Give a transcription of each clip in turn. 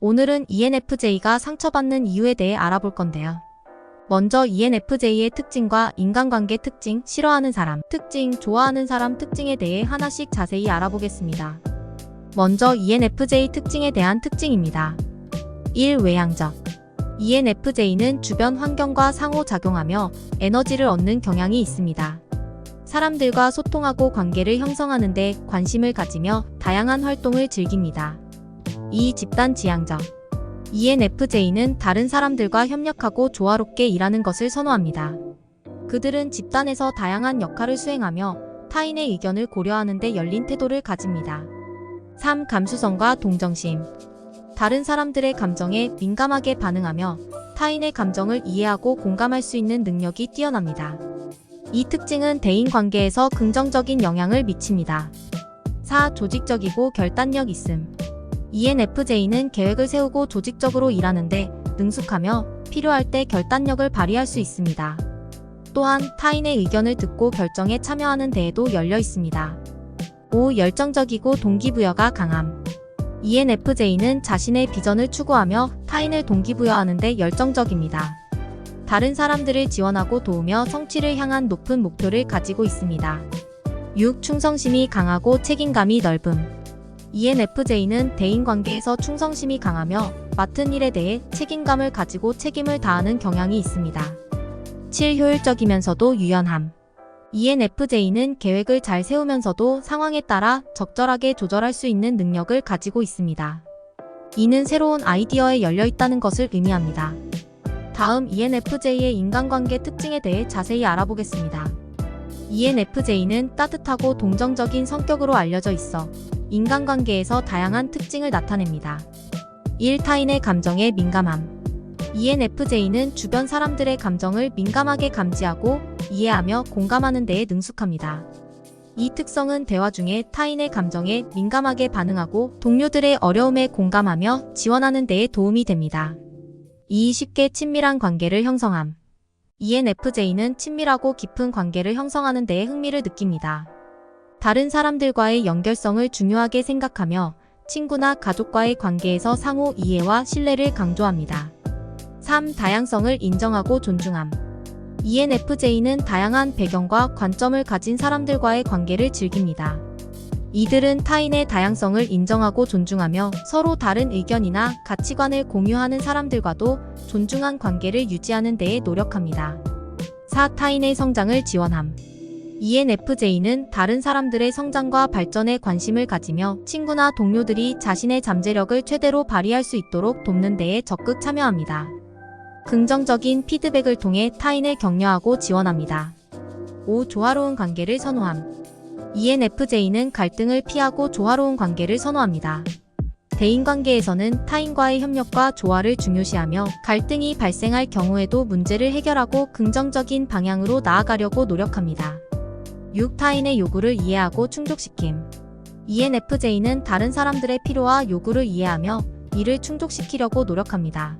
오늘은 ENFJ가 상처받는 이유에 대해 알아볼 건데요. 먼저 ENFJ의 특징과 인간관계 특징, 싫어하는 사람 특징, 좋아하는 사람 특징에 대해 하나씩 자세히 알아보겠습니다. 먼저 ENFJ 특징에 대한 특징입니다. 1. 외향적. ENFJ는 주변 환경과 상호작용하며 에너지를 얻는 경향이 있습니다. 사람들과 소통하고 관계를 형성하는 데 관심을 가지며 다양한 활동을 즐깁니다. 2. 집단 지향적. ENFJ는 다른 사람들과 협력하고 조화롭게 일하는 것을 선호합니다. 그들은 집단에서 다양한 역할을 수행하며 타인의 의견을 고려하는 데 열린 태도를 가집니다. 3. 감수성과 동정심. 다른 사람들의 감정에 민감하게 반응하며 타인의 감정을 이해하고 공감할 수 있는 능력이 뛰어납니다. 이 특징은 대인관계에서 긍정적인 영향을 미칩니다. 4. 조직적이고 결단력 있음. ENFJ는 계획을 세우고 조직적으로 일하는데 능숙하며 필요할 때 결단력을 발휘할 수 있습니다. 또한 타인의 의견을 듣고 결정에 참여하는 데에도 열려 있습니다. 5. 열정적이고 동기부여가 강함. ENFJ는 자신의 비전을 추구하며 타인을 동기부여하는 데 열정적입니다. 다른 사람들을 지원하고 도우며 성취를 향한 높은 목표를 가지고 있습니다. 6. 충성심이 강하고 책임감이 넓음. ENFJ는 대인관계에서 충성심이 강하며 맡은 일에 대해 책임감을 가지고 책임을 다하는 경향이 있습니다. 7. 효율적이면서도 유연함. ENFJ는 계획을 잘 세우면서도 상황에 따라 적절하게 조절할 수 있는 능력을 가지고 있습니다. 이는 새로운 아이디어에 열려 있다는 것을 의미합니다. 다음 ENFJ의 인간관계 특징에 대해 자세히 알아보겠습니다. ENFJ는 따뜻하고 동정적인 성격으로 알려져 있어 인간관계에서 다양한 특징을 나타냅니다. 1. 타인의 감정에 민감함. ENFJ는 주변 사람들의 감정을 민감하게 감지하고 이해하며 공감하는 데에 능숙합니다. 이 특성은 대화 중에 타인의 감정에 민감하게 반응하고 동료들의 어려움에 공감하며 지원하는 데에 도움이 됩니다. 2. 쉽게 친밀한 관계를 형성함. ENFJ는 친밀하고 깊은 관계를 형성하는 데에 흥미를 느낍니다. 다른 사람들과의 연결성을 중요하게 생각하며 친구나 가족과의 관계에서 상호 이해와 신뢰를 강조합니다. 3. 다양성을 인정하고 존중함. ENFJ는 다양한 배경과 관점을 가진 사람들과의 관계를 즐깁니다. 이들은 타인의 다양성을 인정하고 존중하며 서로 다른 의견이나 가치관을 공유하는 사람들과도 존중한 관계를 유지하는 데에 노력합니다. 4. 타인의 성장을 지원함. ENFJ는 다른 사람들의 성장과 발전에 관심을 가지며 친구나 동료들이 자신의 잠재력을 최대로 발휘할 수 있도록 돕는 데에 적극 참여합니다. 긍정적인 피드백을 통해 타인을 격려하고 지원합니다. 5. 조화로운 관계를 선호함. ENFJ는 갈등을 피하고 조화로운 관계를 선호합니다. 대인관계에서는 타인과의 협력과 조화를 중요시하며 갈등이 발생할 경우에도 문제를 해결하고 긍정적인 방향으로 나아가려고 노력합니다. 6. 타인의 요구를 이해하고 충족시킴. ENFJ는 다른 사람들의 필요와 요구를 이해하며 이를 충족시키려고 노력합니다.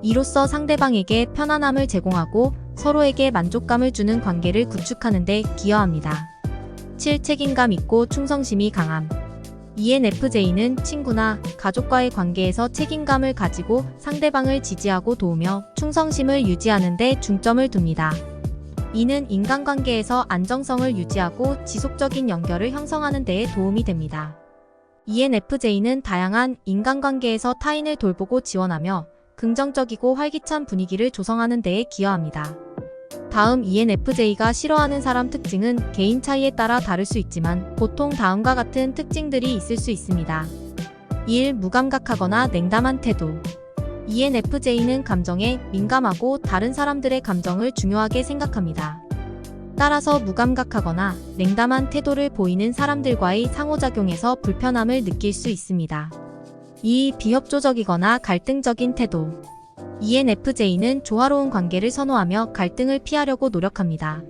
이로써 상대방에게 편안함을 제공하고 서로에게 만족감을 주는 관계를 구축하는 데 기여합니다. 7. 책임감 있고 충성심이 강함. ENFJ는 친구나 가족과의 관계에서 책임감을 가지고 상대방을 지지하고 도우며 충성심을 유지하는 데 중점을 둡니다. 이는 인간관계에서 안정성을 유지하고 지속적인 연결을 형성하는 데에 도움이 됩니다. ENFJ는 다양한 인간관계에서 타인을 돌보고 지원하며 긍정적이고 활기찬 분위기를 조성하는 데에 기여합니다. 다음 ENFJ가 싫어하는 사람 특징은 개인 차이에 따라 다를 수 있지만 보통 다음과 같은 특징들이 있을 수 있습니다. 1. 무감각하거나 냉담한 태도. ENFJ는 감정에 민감하고 다른 사람들의 감정을 중요하게 생각합니다. 따라서 무감각하거나 냉담한 태도를 보이는 사람들과의 상호작용에서 불편함을 느낄 수 있습니다. 2. 비협조적이거나 갈등적인 태도. ENFJ는 조화로운 관계를 선호하며 갈등을 피하려고 노력합니다.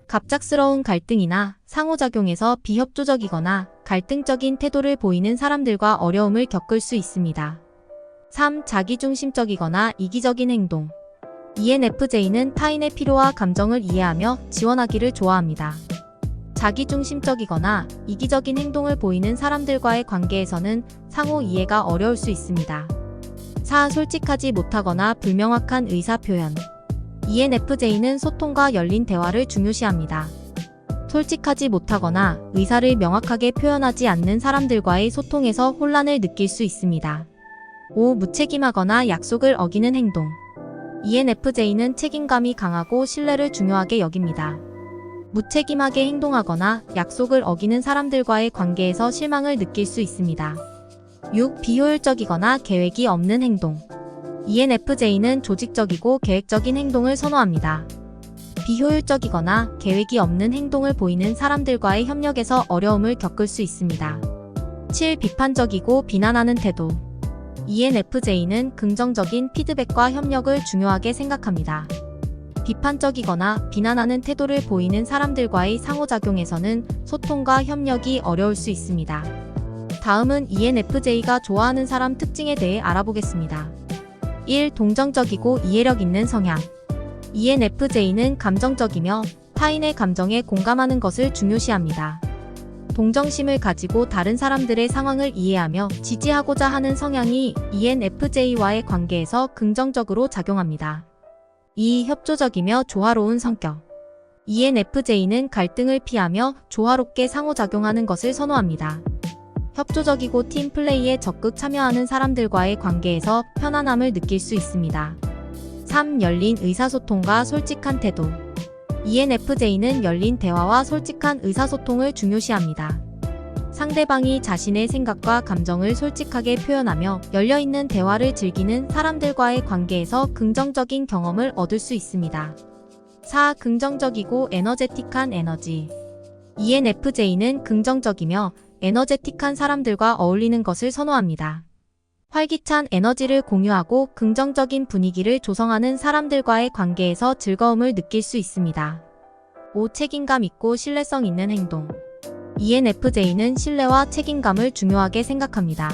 갑작스러운 갈등이나 상호작용에서 비협조적이거나 갈등적인 태도를 보이는 사람들과 어려움을 겪을 수 있습니다. 3. 자기중심적이거나 이기적인 행동. ENFJ는 타인의 필요와 감정을 이해하며 지원하기를 좋아합니다. 자기중심적이거나 이기적인 행동을 보이는 사람들과의 관계에서는 상호 이해가 어려울 수 있습니다. 4. 솔직하지 못하거나 불명확한 의사 표현. ENFJ는 소통과 열린 대화를 중요시합니다. 솔직하지 못하거나 의사를 명확하게 표현하지 않는 사람들과의 소통에서 혼란을 느낄 수 있습니다. 5. 무책임하거나 약속을 어기는 행동. ENFJ는 책임감이 강하고 신뢰를 중요하게 여깁니다. 무책임하게 행동하거나 약속을 어기는 사람들과의 관계에서 실망을 느낄 수 있습니다. 6. 비효율적이거나 계획이 없는 행동. ENFJ는 조직적이고 계획적인 행동을 선호합니다. 비효율적이거나 계획이 없는 행동을 보이는 사람들과의 협력에서 어려움을 겪을 수 있습니다. 7. 비판적이고 비난하는 태도. ENFJ는 긍정적인 피드백과 협력을 중요하게 생각합니다. 비판적이거나 비난하는 태도를 보이는 사람들과의 상호작용에서는 소통과 협력이 어려울 수 있습니다. 다음은 ENFJ가 좋아하는 사람 특징에 대해 알아보겠습니다. 1. 동정적이고 이해력 있는 성향. ENFJ는 감정적이며 타인의 감정에 공감하는 것을 중요시합니다. 동정심을 가지고 다른 사람들의 상황을 이해하며 지지하고자 하는 성향이 ENFJ와의 관계에서 긍정적으로 작용합니다. 2. 협조적이며 조화로운 성격. ENFJ는 갈등을 피하며 조화롭게 상호작용하는 것을 선호합니다. 협조적이고 팀플레이에 적극 참여하는 사람들과의 관계에서 편안함을 느낄 수 있습니다. 3. 열린 의사소통과 솔직한 태도. ENFJ는 열린 대화와 솔직한 의사소통을 중요시합니다. 상대방이 자신의 생각과 감정을 솔직하게 표현하며 열려있는 대화를 즐기는 사람들과의 관계에서 긍정적인 경험을 얻을 수 있습니다. 4. 긍정적이고 에너제틱한 에너지. ENFJ는 긍정적이며 에너제틱한 사람들과 어울리는 것을 선호합니다. 활기찬 에너지를 공유하고 긍정적인 분위기를 조성하는 사람들과의 관계에서 즐거움을 느낄 수 있습니다. 5. 책임감 있고 신뢰성 있는 행동. ENFJ는 신뢰와 책임감을 중요하게 생각합니다.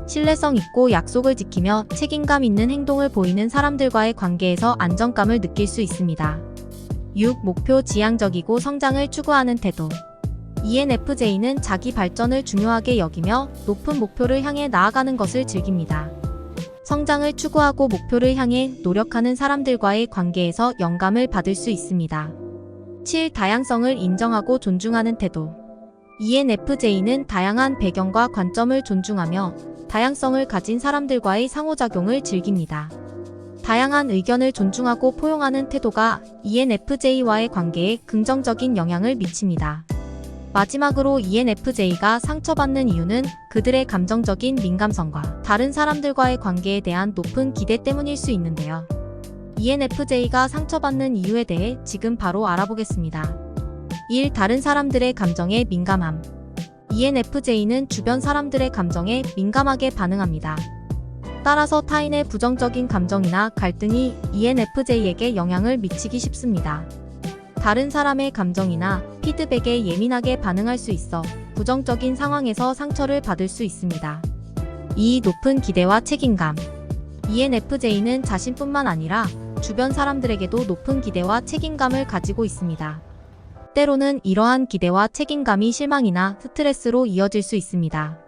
신뢰성 있고 약속을 지키며 책임감 있는 행동을 보이는 사람들과의 관계에서 안정감을 느낄 수 있습니다. 6. 목표 지향적이고 성장을 추구하는 태도. ENFJ는 자기 발전을 중요하게 여기며 높은 목표를 향해 나아가는 것을 즐깁니다. 성장을 추구하고 목표를 향해 노력하는 사람들과의 관계에서 영감을 받을 수 있습니다. 7. 다양성을 인정하고 존중하는 태도. ENFJ는 다양한 배경과 관점을 존중하며 다양성을 가진 사람들과의 상호작용을 즐깁니다. 다양한 의견을 존중하고 포용하는 태도가 ENFJ와의 관계에 긍정적인 영향을 미칩니다. 마지막으로 ENFJ가 상처받는 이유는 그들의 감정적인 민감성과 다른 사람들과의 관계에 대한 높은 기대 때문일 수 있는데요. ENFJ가 상처받는 이유에 대해 지금 바로 알아보겠습니다. 1. 다른 사람들의 감정에 민감함. ENFJ는 주변 사람들의 감정에 민감하게 반응합니다. 따라서 타인의 부정적인 감정이나 갈등이 ENFJ에게 영향을 미치기 쉽습니다. 다른 사람의 감정이나 피드백에 예민하게 반응할 수 있어 부정적인 상황에서 상처를 받을 수 있습니다. 2. 높은 기대와 책임감. ENFJ는 자신뿐만 아니라 주변 사람들에게도 높은 기대와 책임감을 가지고 있습니다. 때로는 이러한 기대와 책임감이 실망이나 스트레스로 이어질 수 있습니다.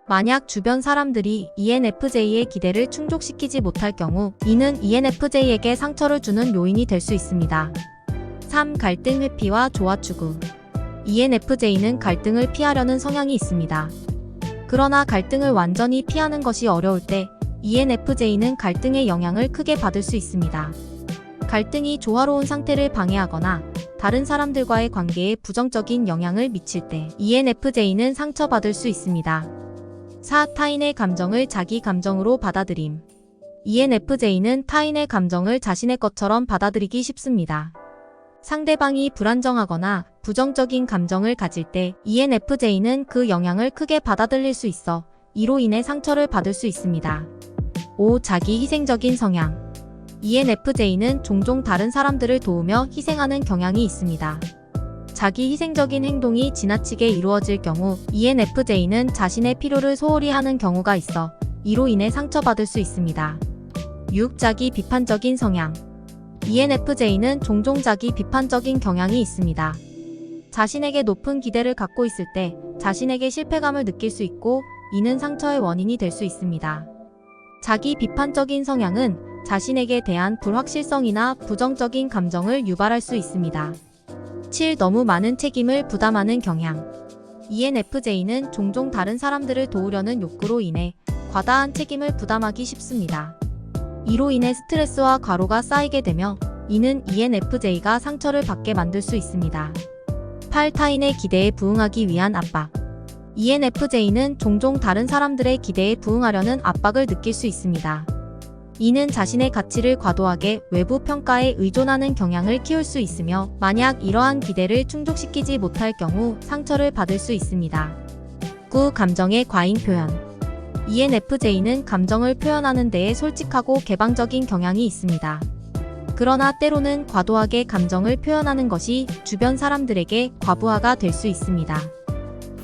만약 주변 사람들이 ENFJ의 기대를 충족시키지 못할 경우 이는 ENFJ에게 상처를 주는 요인이 될 수 있습니다. 3. 갈등 회피와 조화 추구. ENFJ는 갈등을 피하려는 성향이 있습니다. 그러나 갈등을 완전히 피하는 것이 어려울 때 ENFJ는 갈등의 영향을 크게 받을 수 있습니다. 갈등이 조화로운 상태를 방해하거나 다른 사람들과의 관계에 부정적인 영향을 미칠 때 ENFJ는 상처받을 수 있습니다. 4. 타인의 감정을 자기 감정으로 받아들임. ENFJ는 타인의 감정을 자신의 것처럼 받아들이기 쉽습니다. 상대방이 불안정하거나 부정적인 감정을 가질 때 ENFJ는 그 영향을 크게 받아들일 수 있어 이로 인해 상처를 받을 수 있습니다. 5. 자기 희생적인 성향. ENFJ는 종종 다른 사람들을 도우며 희생하는 경향이 있습니다. 자기 희생적인 행동이 지나치게 이루어질 경우 ENFJ는 자신의 필요를 소홀히 하는 경우가 있어 이로 인해 상처받을 수 있습니다. 6. 자기 비판적인 성향. ENFJ는 종종 자기 비판적인 경향이 있습니다. 자신에게 높은 기대를 갖고 있을 때 자신에게 실패감을 느낄 수 있고 이는 상처의 원인이 될 수 있습니다. 자기 비판적인 성향은 자신에게 대한 불확실성이나 부정적인 감정을 유발할 수 있습니다. 7. 너무 많은 책임을 부담하는 경향. ENFJ는 종종 다른 사람들을 도우려는 욕구로 인해 과다한 책임을 부담하기 쉽습니다. 이로 인해 스트레스와 과로가 쌓이게 되며 이는 ENFJ가 상처를 받게 만들 수 있습니다. 8. 타인의 기대에 부응하기 위한 압박. ENFJ는 종종 다른 사람들의 기대에 부응하려는 압박을 느낄 수 있습니다. 이는 자신의 가치를 과도하게 외부 평가에 의존하는 경향을 키울 수 있으며 만약 이러한 기대를 충족시키지 못할 경우 상처를 받을 수 있습니다. 9. 감정의 과잉 표현. ENFJ는 감정을 표현하는 데에 솔직하고 개방적인 경향이 있습니다. 그러나 때로는 과도하게 감정을 표현하는 것이 주변 사람들에게 과부하가 될 수 있습니다.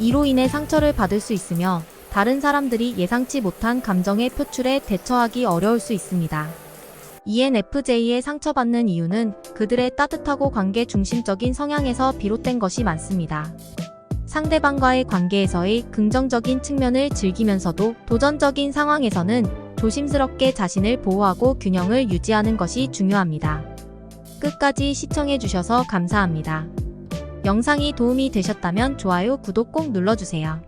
이로 인해 상처를 받을 수 있으며 다른 사람들이 예상치 못한 감정의 표출에 대처하기 어려울 수 있습니다. ENFJ의 상처받는 이유는 그들의 따뜻하고 관계 중심적인 성향에서 비롯된 것이 많습니다. 상대방과의 관계에서의 긍정적인 측면을 즐기면서도 도전적인 상황에서는 조심스럽게 자신을 보호하고 균형을 유지하는 것이 중요합니다. 끝까지 시청해주셔서 감사합니다. 영상이 도움이 되셨다면 좋아요, 구독 꼭 눌러주세요.